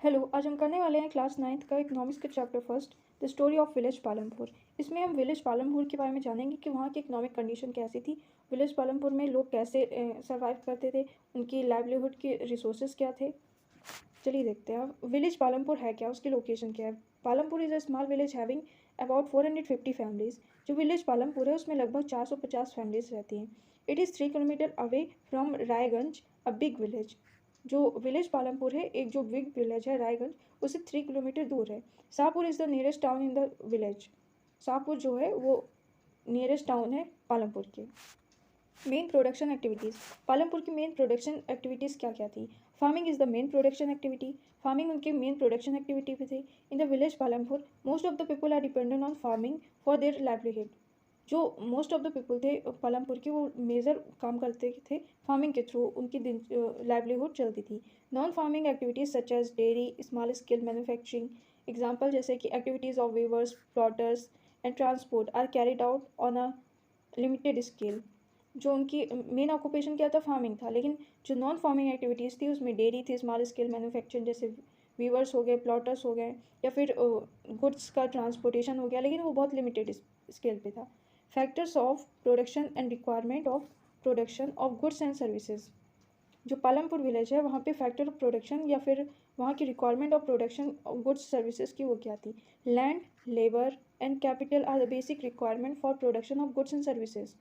Hello, आज हम करने वाले हैं क्लास 9th का इकोनॉमिक्स का chapter first, the story of village Palampur. इसमें हम विलेज पालमपुर के बारे में जानेंगे कि वहाँ की इकोनॉमिक कंडीशन कैसी थी, विलेज पालमपुर में लोग कैसे सर्वाइव करते थे, उनकी लाइवलीहुड के रिसोर्सेज क्या थे। चलिए देखते हैं अब विलेज पालमपुर है क्या, उसकी लोकेशन क्या है। Palampur is a small village having about 450 families. जो विलेज पालमपुर है उसमें लगभग 450 फैमिलीज रहती हैं। It is 3 kilometre away from Raiganj, a big village. जो विलेज पालमपुर है, एक जो बिग विलेज है रायगंज, उससे 3 किलोमीटर दूर है। Shahpur is the nearest town in the village. Shahpur जो है वो नियरेस्ट टाउन है पालमपुर के। Main production activities. पालमपुर की मेन प्रोडक्शन एक्टिविटीज़ क्या क्या थी। Farming is the main production activity. Farming उनकी मेन प्रोडक्शन एक्टिविटी भी थी। In the village Palampur most of the people are dependent on farming for their livelihood. जो मोस्ट ऑफ द पीपल थे पालमपुर के, वो मेजर काम करते थे फार्मिंग के थ्रू, उनकी लाइवलीहुड चलती थी। Non farming activities such as dairy, small scale manufacturing. Example जैसे कि activities of weavers, plotters and transport are carried out on a limited scale. जो उनकी मेन ऑक्यूपेशन क्या था, फार्मिंग था, लेकिन जो नॉन फार्मिंग एक्टिविटीज़ थी उसमें डेयरी थी, स्मॉल स्केल मैन्युफैक्चरिंग जैसे वीवर्स हो गए, प्लॉटर्स हो गए, या फिर गुड्स का ट्रांसपोर्टेशन हो गया, लेकिन वो बहुत लिमिटेड स्केल पे था। Factors of production and requirement of production of goods and services. जो पालमपुर विलेज है वहाँ पे फैक्टर ऑफ प्रोडक्शन या फिर वहाँ की requirement of production of goods services की वो क्या थी। Land, labour and capital are the basic requirement for production of goods and services.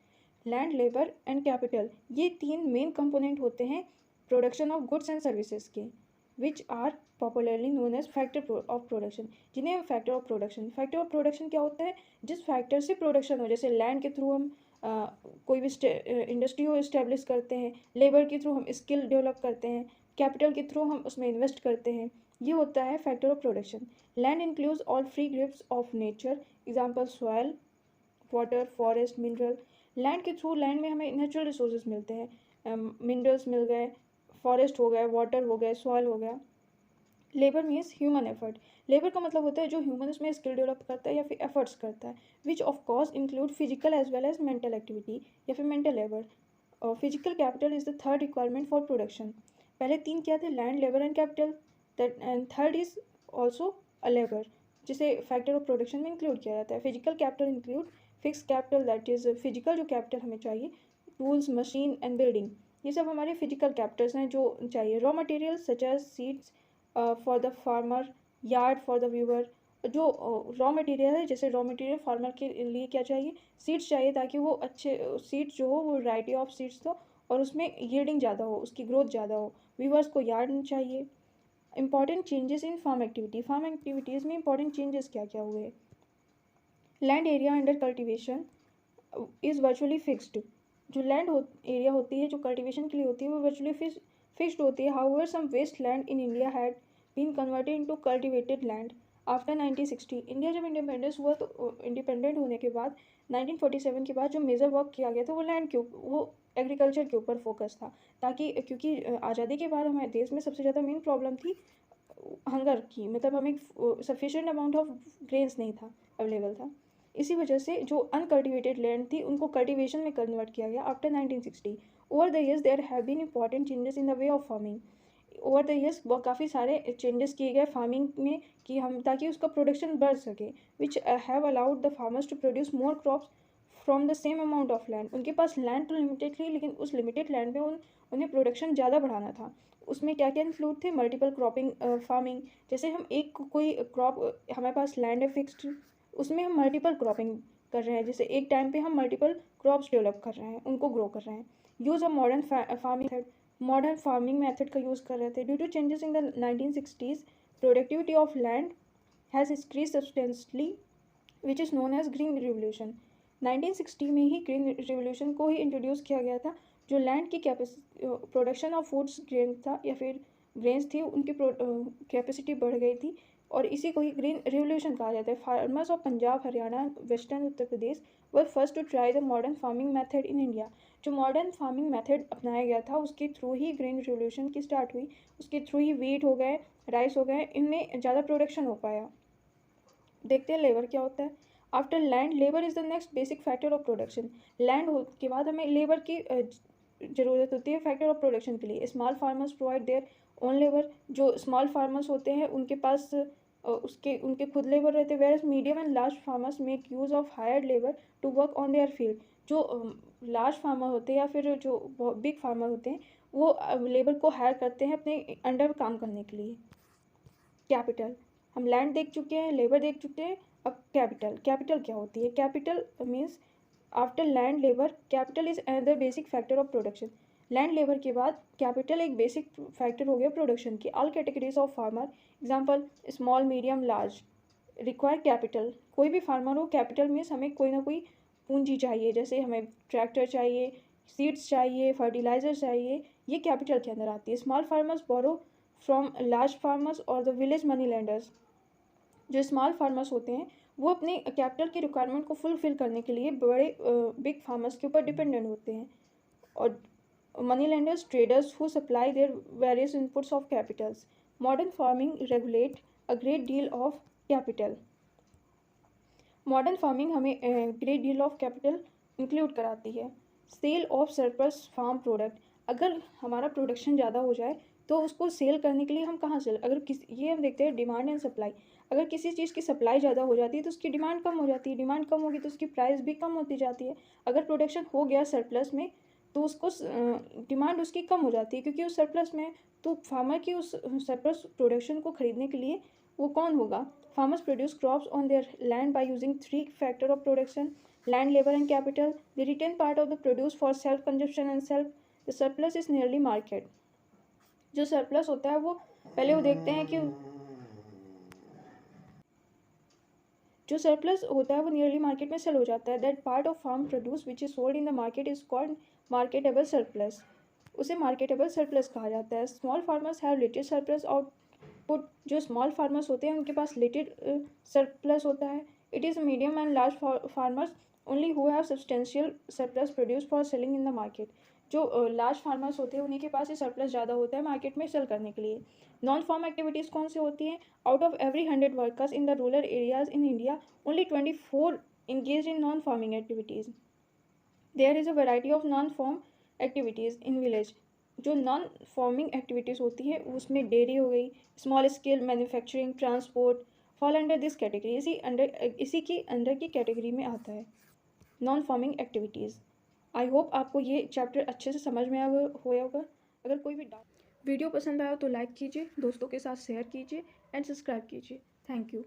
Land, labour and capital, ये तीन मेन कंपोनेंट होते हैं production of goods and services के, which are popularly known as factor of production, जिन्हें हम factor of production क्या होता है, जिस फैक्टर से प्रोडक्शन हो, जैसे लैंड के थ्रू हम कोई भी इंडस्ट्री को इस्टेब्लिश करते हैं, लेबर के थ्रू हम स्किल डेवलप करते हैं, कैपिटल के थ्रू हम उसमें इन्वेस्ट करते हैं, ये होता है factor of production. Land includes all free gifts of nature, example soil, water, forest, mineral. Land के थ्रू, लैंड में हमें नेचुरल रिसोर्सेज मिलते हैं, मिनरल्स मिल गए, फॉरेस्ट हो गए, वाटर हो गए, सॉयल हो गया। Labour means human effort. Labour का मतलब होता है जो ह्यूमन उसमें स्किल डेवलप करता है या फिर एफर्ट्स करता है, which of course include physical as well as mental activity या फिर mental labour. Physical capital is the third requirement for production. पहले तीन क्या थे, land, labour and capital, that and third is also a labour, जिसे factor of production में include किया जाता है। Physical capital include fix capital, that is physical जो कैपिटल हमें चाहिए, टूल्स, मशीन एंड बिल्डिंग, ये सब हमारे फिजिकल कैपिटल्स हैं जो चाहिए। Raw material such as seeds for the farmer, yard for the viewer. जो रॉ मटेरियल है, जैसे रॉ मटेरियल फार्मर के लिए क्या चाहिए, सीड्स चाहिए, ताकि वो अच्छे सीड्स जो हो वो वैरायटी ऑफ सीड्स हो और उसमें यील्डिंग ज़्यादा हो, उसकी ग्रोथ ज़्यादा हो। व्यूअर्स को यार्ड चाहिए। Important changes in farm activity. Farm activities में इंपॉर्टेंट चेंजेस क्या क्या हुए। Land area under cultivation is virtually fixed. जो लैंड एरिया होती है जो कल्टिवेशन के लिए होती है वो वर्चुअली फिक्स्ड होती है। However some waste land in India had been converted into cultivated land after 1960। India जब इंडिपेंडेंस हुआ तो इंडिपेंडेंट होने के बाद 1947 के बाद जो मेजर वर्क किया गया था वो लैंड के वो एग्रीकल्चर के ऊपर फोकस था, ताकि क्योंकि आज़ादी के बाद हमारे देश में सबसे ज़्यादा मेन प्रॉब्लम थी हंगर की, मतलब हमें सफिशेंट अमाउंट ऑफ ग्रेन्स नहीं था, अवेलेबल था। इसी वजह से जो अनकल्टिवेटेड लैंड थी उनको कल्टिवेशन में कन्वर्ट किया गया after 1960। Over the years there have been important changes in the way of farming. Over the years काफ़ी सारे चेंजेस किए गए फार्मिंग में कि हम ताकि उसका प्रोडक्शन बढ़ सके, which have allowed the farmers to produce more crops from the same amount of land. उनके पास लैंड तो लिमिटेड थी, लेकिन उस लिमिटेड लैंड में उन्हें प्रोडक्शन ज़्यादा बढ़ाना था। उसमें क्या क्या इंक्लूड थे, मल्टीपल क्रॉपिंग फार्मिंग, जैसे हम एक कोई क्रॉप, हमारे पास लैंड है फिक्स्ड, उसमें हम मल्टीपल क्रॉपिंग कर रहे हैं, जैसे एक टाइम पे हम मल्टीपल क्रॉप्स डेवलप कर रहे हैं, उनको ग्रो कर रहे हैं। Use of modern farming method, modern farming method का यूज़ कर रहे थे। Due to changes in the 1960s productivity of land has increase substantially, which is known as green revolution. 1960 में ही ग्रीन रिवोल्यूशन को ही इंट्रोड्यूस किया गया था। जो लैंड की प्रोडक्शन ऑफ फूड्स ग्रेन था या फिर ग्रेन्स थी, उनकी कैपेसिटी बढ़ गई थी और इसी को ही ग्रीन रिवोल्यूशन कहा जाता है। Farmers of Punjab, Haryana, western Uttar Pradesh were first to try the modern farming method in India. जो मॉडर्न फार्मिंग मेथड अपनाया गया था उसके थ्रू ही ग्रीन रिवोल्यूशन की स्टार्ट हुई, उसके थ्रू ही वीट हो गए, राइस हो गए, इनमें ज़्यादा प्रोडक्शन हो पाया। देखते हैं लेबर क्या होता है। After land, labour is the next basic factor of production. Land के बाद हमें लेबर की ज़रूरत होती है फैक्टर ऑफ प्रोडक्शन के लिए। Small farmers provide their own labour. जो स्मॉल फार्मर्स होते हैं उनके पास उनके खुद लेबर रहते हैं, where medium and large farmers make use of hired labour to work on their field. जो लार्ज फार्मर होते हैं या फिर जो बिग फार्मर होते हैं वो लेबर को हायर करते हैं अपने अंडर काम करने के लिए। कैपिटल, हम लैंड देख चुके हैं, लेबर देख चुके हैं, अब कैपिटल। कैपिटल क्या होती है? Capital means after land labour capital is another basic factor of production. Land labour के बाद कैपिटल एक बेसिक फैक्टर हो गया प्रोडक्शन की। All categories of farmer example small medium large require capital. कोई भी फार्मर हो, कैपिटल मीन्स हमें कोई ना कोई पूंजी चाहिए, जैसे हमें ट्रैक्टर चाहिए, सीड्स चाहिए, फर्टिलाइजर चाहिए, ये कैपिटल के अंदर आती है। Small farmers borrow from large farmers और द विलेज मनी लैंडर्स। जो स्मॉल फार्मर्स होते हैं वो अपने कैपिटल की रिक्वायरमेंट को फुलफिल करने के लिए बड़े बिग फार्मर्स के ऊपर डिपेंडेंट होते हैं। और money lenders traders who supply their various inputs of capitals. Modern farming regulate a great deal of capital. Modern farming हमें great deal of capital include कराती है। Sale of surplus farm product, अगर हमारा production ज़्यादा हो जाए तो उसको सेल करने के लिए हम कहाँ से, अगर ये हम देखते हैं डिमांड एंड सप्लाई। अगर किसी चीज़ की सप्लाई ज़्यादा हो जाती है तो उसकी डिमांड कम हो जाती है, डिमांड कम होगी तो उसकी प्राइस भी कम होती जाती है। अगर प्रोडक्शन हो गया सरप्लस में तो उसको डिमांड उसकी कम हो जाती है क्योंकि उस सरप्लस में, तो फार्मर की उस सरप्लस प्रोडक्शन को खरीदने के लिए वो कौन होगा? Farmers produce crops on their land by using three factors of production: land, labor, and capital. They retain part of the produce for self-consumption and sell. The surplus is nearly market. जो surplus होता है वो पहले वो देखते हैं कि जो surplus होता है वो nearly market में sell हो जाता है. That part of farm produce which is sold in the market is called marketable surplus. उसे marketable surplus कहा जाता है. Small farmers have little surplus output. जो स्मॉल फार्मर्स होते हैं उनके पास लिटिल सरप्लस होता है. It is medium and large farmers only who have substantial surplus produce for selling in the market. जो लार्ज फार्मर्स होते हैं उन्हीं के पास ही सरप्लस ज़्यादा होता है मार्केट में सेल करने के लिए. नॉन फार्म एक्टिविटीज़ कौन सी होती हैं? Out of every 100 workers in the rural areas in India only 24 engaged in non farming activities. There is a variety of non farm activities in village. जो non farming activities होती हैं उसमें dairy हो गई, small scale manufacturing, transport fall under this category. इसी की under की category में आता है non farming activities. I hope आपको ये चैप्टर अच्छे से समझ में आया होगा. अगर कोई भी डाउट, वीडियो पसंद आया तो लाइक कीजिए, दोस्तों के साथ शेयर कीजिए एंड सब्सक्राइब कीजिए. Thank you.